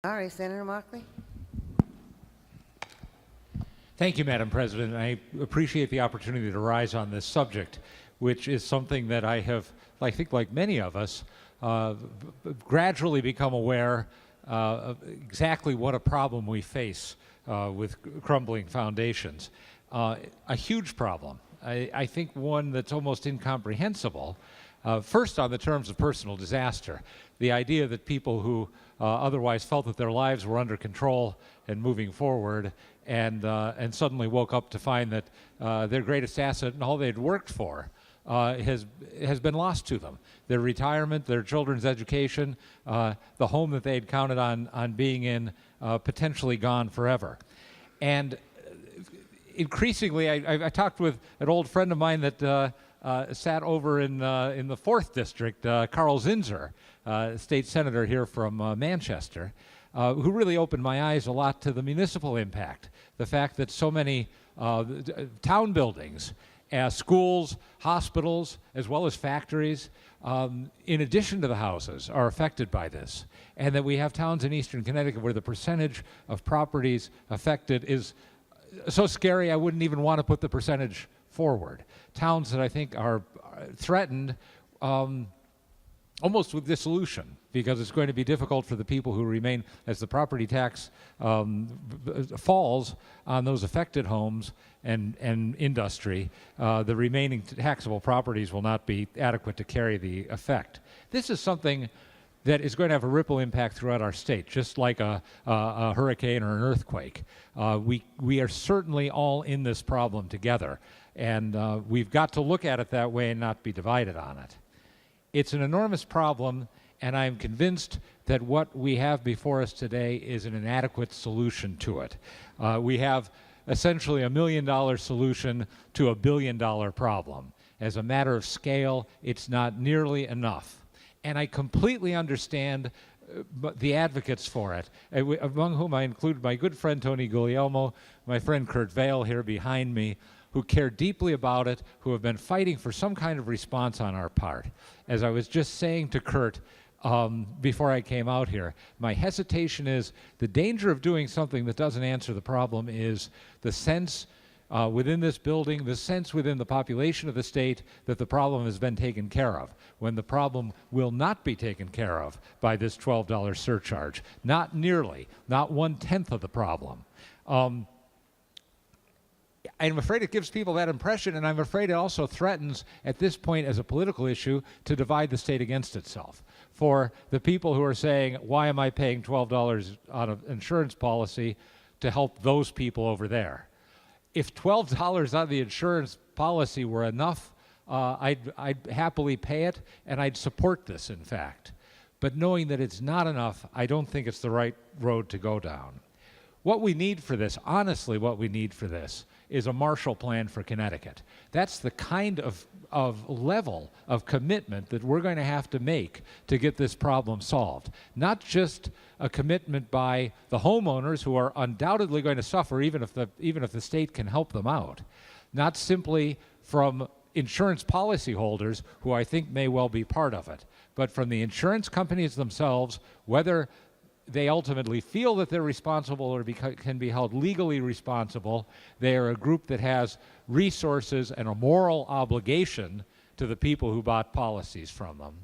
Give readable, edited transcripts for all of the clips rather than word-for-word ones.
All right, Senator Markley. Thank you, Madam President. I appreciate the opportunity to rise on this subject, which is something that I have, I think like many of us, gradually become aware of exactly what a problem we face with crumbling foundations. A huge problem. I think one that's almost incomprehensible. First, on the terms of personal disaster, the idea that people who otherwise felt that their lives were under control and moving forward and suddenly woke up to find that their greatest asset and all they'd worked for has been lost to them. Their retirement, their children's education, the home that they'd counted on being in, potentially gone forever. And increasingly, I talked with an old friend of mine that sat over in the 4th District, Carl Zinser, state senator here from Manchester, who really opened my eyes a lot to the municipal impact. The fact that so many town buildings, schools, hospitals, as well as factories, in addition to the houses, are affected by this. And that we have towns in eastern Connecticut where the percentage of properties affected is so scary I wouldn't even want to put the percentage forward. Towns that I think are threatened almost with dissolution, because it's going to be difficult for the people who remain as the property tax falls on those affected homes and industry. The remaining taxable properties will not be adequate to carry the effect. This is something that is going to have a ripple impact throughout our state, just like a hurricane or an earthquake. We are certainly all in this problem together, and we've got to look at it that way and not be divided on it. It's an enormous problem, and I'm convinced that what we have before us today is an inadequate solution to it. We have essentially $1 million solution to a $1 billion problem. As a matter of scale, it's not nearly enough. And I completely understand the advocates for it, among whom I include my good friend Tony Guglielmo, my friend Kurt Vail here behind me, who care deeply about it, who have been fighting for some kind of response on our part. As I was just saying to Kurt before I came out here, my hesitation is the danger of doing something that doesn't answer the problem is the sense within this building, the sense within the population of the state that the problem has been taken care of, when the problem will not be taken care of by this $12 surcharge. Not nearly, not 1/10 of the problem. I'm afraid it gives people that impression, and I'm afraid it also threatens, at this point as a political issue, to divide the state against itself. For the people who are saying, why am I paying $12 on an insurance policy to help those people over there? If $12 on the insurance policy were enough, I'd happily pay it, and I'd support this, in fact. But knowing that it's not enough, I don't think it's the right road to go down. What we need for this, honestly, what we need for this, is a Marshall Plan for Connecticut. That's the kind of level of commitment that we're going to have to make to get this problem solved. Not just a commitment by the homeowners, who are undoubtedly going to suffer even if the state can help them out. Not simply from insurance policyholders, who I think may well be part of it, but from the insurance companies themselves, whether they ultimately feel that they're responsible or can be held legally responsible. They are a group that has resources and a moral obligation to the people who bought policies from them.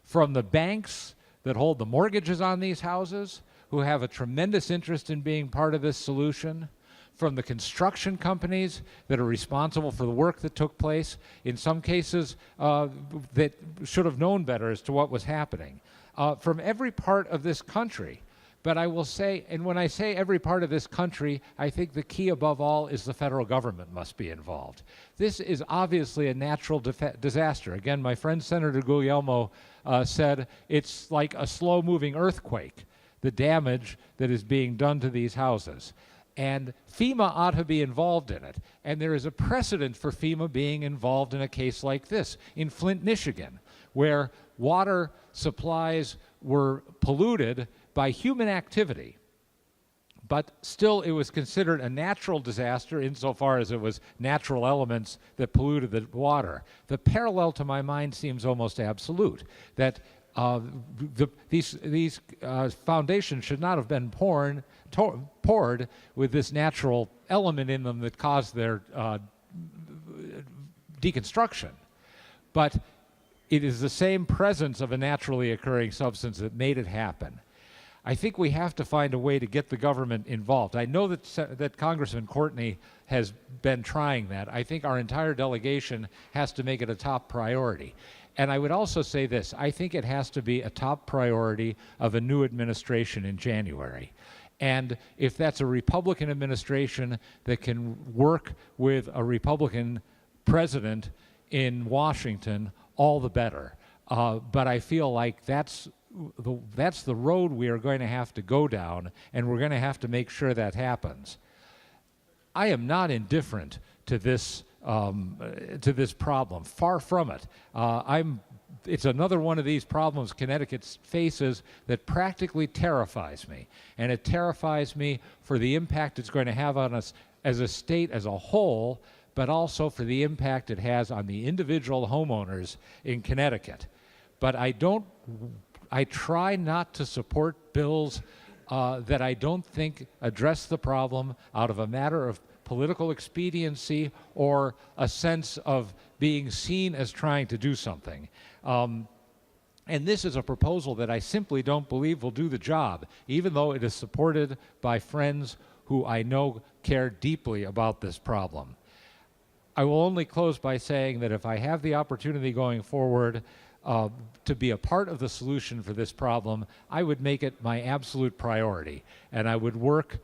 From the banks that hold the mortgages on these houses, who have a tremendous interest in being part of this solution. From the construction companies that are responsible for the work that took place, in some cases that should have known better as to what was happening. From every part of this country. But I will say, and when I say every part of this country, I think the key above all is the federal government must be involved. This is obviously a natural disaster. Again, my friend Senator Guglielmo said it's like a slow-moving earthquake, the damage that is being done to these houses. And FEMA ought to be involved in it. And there is a precedent for FEMA being involved in a case like this in Flint, Michigan, where water supplies were polluted by human activity. But still, it was considered a natural disaster insofar as it was natural elements that polluted the water. The parallel, to my mind, seems almost absolute, that These foundations should not have been poured with this natural element in them that caused their deconstruction. But it is the same presence of a naturally occurring substance that made it happen. I think we have to find a way to get the government involved. I know that Congressman Courtney has been trying that. I think our entire delegation has to make it a top priority. And I would also say this, I think it has to be a top priority of a new administration in January. And if that's a Republican administration that can work with a Republican president in Washington, all the better. But I feel like that's the road we are going to have to go down, and we're going to have to make sure that happens. I am not indifferent to this problem. Far from it. It's another one of these problems Connecticut faces that practically terrifies me, and it terrifies me for the impact it's going to have on us as a state as a whole, but also for the impact it has on the individual homeowners in Connecticut. But I try not to support bills that I don't think address the problem out of a matter of political expediency or a sense of being seen as trying to do something. And this is a proposal that I simply don't believe will do the job, even though it is supported by friends who I know care deeply about this problem. I will only close by saying that if I have the opportunity going forward to be a part of the solution for this problem, I would make it my absolute priority, and I would work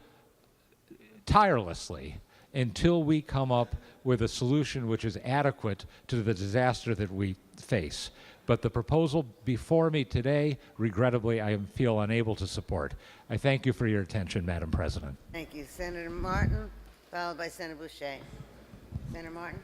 tirelessly until we come up with a solution which is adequate to the disaster that we face. But the proposal before me today, regrettably, I feel unable to support. I thank you for your attention, Madam President. Thank you. Senator Martin, followed by Senator Boucher. Senator Martin.